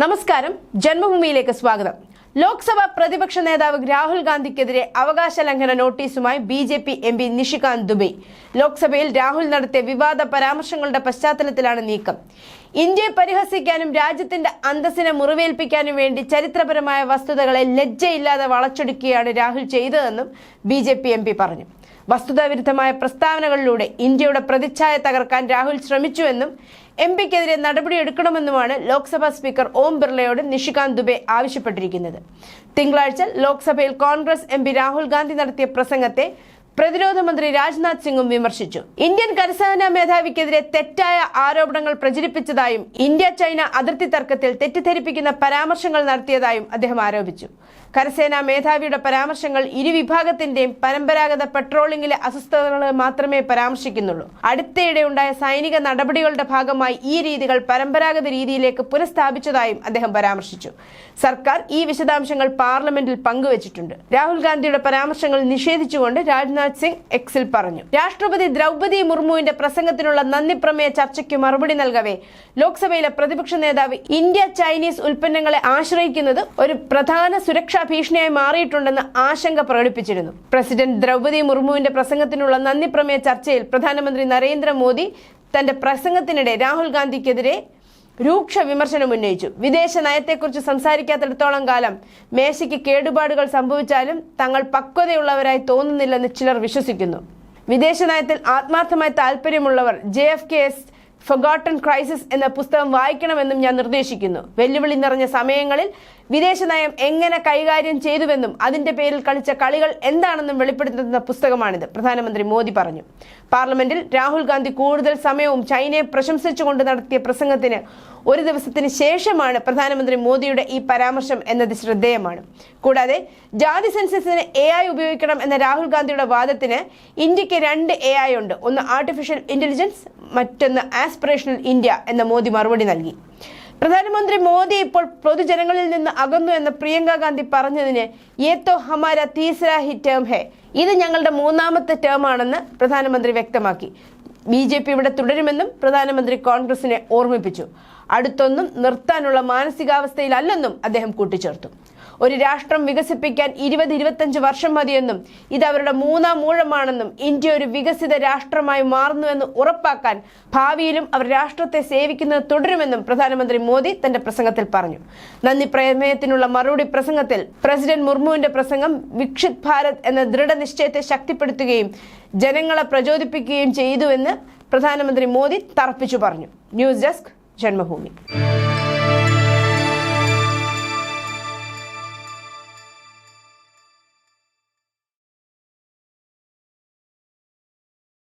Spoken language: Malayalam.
നമസ്കാരം ജന്മഭൂമിയിലേക്ക് സ്വാഗതം. ലോക്സഭാ പ്രതിപക്ഷ നേതാവ് രാഹുൽ ഗാന്ധിക്കെതിരെ അവകാശ ലംഘന നോട്ടീസുമായി ബിജെപി എംപി നിഷികാന്ത് ദുബെ. ലോക്സഭയിൽ രാഹുൽ നടത്തിയ വിവാദ പരാമർശങ്ങളുടെ പശ്ചാത്തലത്തിലാണ് നീക്കം. ഇന്ത്യയെ പരിഹസിക്കാനും രാജ്യത്തിന്റെ അന്തസ്സിനെ മുറിവേൽപ്പിക്കാനും വേണ്ടി ചരിത്രപരമായ വസ്തുതകളെ ലജ്ജയില്ലാതെ വളച്ചൊടുക്കുകയാണ് രാഹുൽ ചെയ്തതെന്നും ബിജെപി എംപി പറഞ്ഞു. വസ്തുതാവിരുദ്ധമായ പ്രസ്താവനകളിലൂടെ ഇന്ത്യയുടെ പ്രതിച്ഛായ തകർക്കാൻ രാഹുൽ ശ്രമിച്ചുവെന്നും എംപിക്കെതിരെ നടപടിയെടുക്കണമെന്നുമാണ് ലോക്സഭാ സ്പീക്കർ ഓം ബിർളയോട് നിഷികാന്ത് ദുബെ ആവശ്യപ്പെട്ടിരിക്കുന്നത്. തിങ്കളാഴ്ച ലോക്സഭയിൽ കോൺഗ്രസ് എംപി രാഹുൽ ഗാന്ധി നടത്തിയ പ്രസംഗത്തെ പ്രതിരോധ മന്ത്രി രാജ്നാഥ് സിംഗും വിമർശിച്ചു. ഇന്ത്യൻ കരസേനാ മേധാവിക്കെതിരെ തെറ്റായ ആരോപണങ്ങൾ പ്രചരിപ്പിച്ചതായും ഇന്ത്യ ചൈന അതിർത്തി തർക്കത്തിൽ തെറ്റിദ്ധരിപ്പിക്കുന്ന പരാമർശങ്ങൾ നടത്തിയതായും അദ്ദേഹം ആരോപിച്ചു. കരസേനാ മേധാവിയുടെ പരാമർശങ്ങൾ ഇരുവിഭാഗത്തിന്റെയും പരമ്പരാഗത പെട്രോളിംഗിലെ അസ്വസ്ഥതകളെ മാത്രമേ പരാമർശിക്കുന്നുള്ളൂ. അടുത്തിടെ ഉണ്ടായ സൈനിക നടപടികളുടെ ഭാഗമായി ഈ രീതികൾ പരമ്പരാഗത രീതിയിലേക്ക് പുനഃസ്ഥാപിച്ചതായും അദ്ദേഹം പരാമർശിച്ചു. സർക്കാർ ഈ വിശദാംശങ്ങൾ പാർലമെന്റിൽ പങ്കുവച്ചിട്ടുണ്ട്. രാഹുൽ ഗാന്ധിയുടെ പരാമർശങ്ങൾ നിഷേധിച്ചുകൊണ്ട് രാജ്നാഥ് സിംഗ് എക്സിൽ പറഞ്ഞു. രാഷ്ട്രപതി ദ്രൗപദി മുർമുവിന്റെ പ്രസംഗത്തിനുള്ള നന്ദി പ്രമേയ ചർച്ചയ്ക്ക് മറുപടി നൽകവേ ലോക്സഭയിലെ പ്രതിപക്ഷ നേതാവ് ഇന്ത്യ ചൈനീസ് ഉൽപ്പന്നങ്ങളെ ആശ്രയിക്കുന്നത് ഒരു പ്രധാന സുരക്ഷാ ഭീഷണിയായി മാറിയിട്ടുണ്ടെന്ന് ആശങ്ക പ്രകടിപ്പിച്ചിരുന്നു. പ്രസിഡന്റ് ദ്രൗപദി മുർമുവിന്റെ പ്രസംഗത്തിനുള്ള നന്ദി പ്രമേയ ചർച്ചയിൽ പ്രധാനമന്ത്രി നരേന്ദ്രമോദി തന്റെ പ്രസംഗത്തിനിടെ രാഹുൽ ഗാന്ധിക്കെതിരെ രൂക്ഷ വിമർശനം ഉന്നയിച്ചു. വിദേശ നയത്തെക്കുറിച്ച് സംസാരിക്കാത്തിടത്തോളം കാലം മേശയ്ക്ക് കേടുപാടുകൾ സംഭവിച്ചാലും തങ്ങൾ പക്വതയുള്ളവരായി തോന്നുന്നില്ലെന്ന് ചിലർ വിശ്വസിക്കുന്നു. വിദേശ നയത്തിൽ ആത്മാർത്ഥമായി താല്പര്യമുള്ളവർ JFK's ഫൊഗോട്ടൺ ക്രൈസിസ് എന്ന പുസ്തകം വായിക്കണമെന്നും ഞാൻ നിർദ്ദേശിക്കുന്നു. വെല്ലുവിളി നിറഞ്ഞ സമയങ്ങളിൽ വിദേശ നയം എങ്ങനെ കൈകാര്യം ചെയ്തുവെന്നും അതിന്റെ പേരിൽ കളിച്ച കളികൾ എന്താണെന്നും വെളിപ്പെടുത്തുന്ന പുസ്തകമാണിത്, പ്രധാനമന്ത്രി മോദി പറഞ്ഞു. പാർലമെന്റിൽ രാഹുൽ ഗാന്ധി കൂടുതൽ സമയവും ചൈനയെ പ്രശംസിച്ചുകൊണ്ട് നടത്തിയ പ്രസംഗത്തിന് ഒരു ദിവസത്തിന് ശേഷമാണ് പ്രധാനമന്ത്രി മോദിയുടെ ഈ പരാമർശം എന്നത് ശ്രദ്ധേയമാണ്. കൂടാതെ ജാതി സെൻസസിന് AI ഉപയോഗിക്കണം എന്ന രാഹുൽ ഗാന്ധിയുടെ വാദത്തിന് ഇന്ത്യക്ക് 2 AI ഉണ്ട്. ഒന്ന് ആർട്ടിഫിഷ്യൽ ഇന്റലിജൻസ്, മറ്റൊന്ന് ആസ്പിറേഷണൽ ഇന്ത്യ എന്ന മോദി മറുപടി നൽകി. പ്രധാനമന്ത്രി മോദി ഇപ്പോൾ പൊതുജനങ്ങളിൽ നിന്ന് അകന്നു എന്ന പ്രിയങ്ക ഗാന്ധി പറഞ്ഞതിന് "യേ തോ ഹമാരാ തീസരാ ഹി ടേം ഹെ", ഇത് ഞങ്ങളുടെ 3ാമത്തെ ടേം ആണെന്ന് പ്രധാനമന്ത്രി വ്യക്തമാക്കി. BJP ഇവിടെ തുടരുമെന്നും പ്രധാനമന്ത്രി കോൺഗ്രസിനെ ഓർമ്മിപ്പിച്ചു. അടുത്തൊന്നും നിർത്താനുള്ള മാനസികാവസ്ഥയിലല്ലെന്നും അദ്ദേഹം കൂട്ടിച്ചേർത്തു. ഒരു രാഷ്ട്രം വികസിപ്പിക്കാൻ 20-25 വർഷം മതിയെന്നും ഇത് അവരുടെ 3ാം ഊഴമാണെന്നും ഇന്ത്യ ഒരു വികസിത രാഷ്ട്രമായി മാറുന്നുവെന്ന് ഉറപ്പാക്കാൻ ഭാവിയിലും അവർ രാഷ്ട്രത്തെ സേവിക്കുന്നത് തുടരുമെന്നും പ്രധാനമന്ത്രി മോദി തന്റെ പ്രസംഗത്തിൽ പറഞ്ഞു. നന്ദി പ്രമേയത്തിനുള്ള മറുപടി പ്രസംഗത്തിൽ പ്രസിഡന്റ് മുർമുവിന്റെ പ്രസംഗം വികസിത് ഭാരത് എന്ന ദൃഢനിശ്ചയത്തെ ശക്തിപ്പെടുത്തുകയും ജനങ്ങളെ പ്രചോദിപ്പിക്കുകയും ചെയ്തുവെന്ന് പ്രധാനമന്ത്രി മോദി തറപ്പിച്ചു പറഞ്ഞു. News desk Janmabhumi.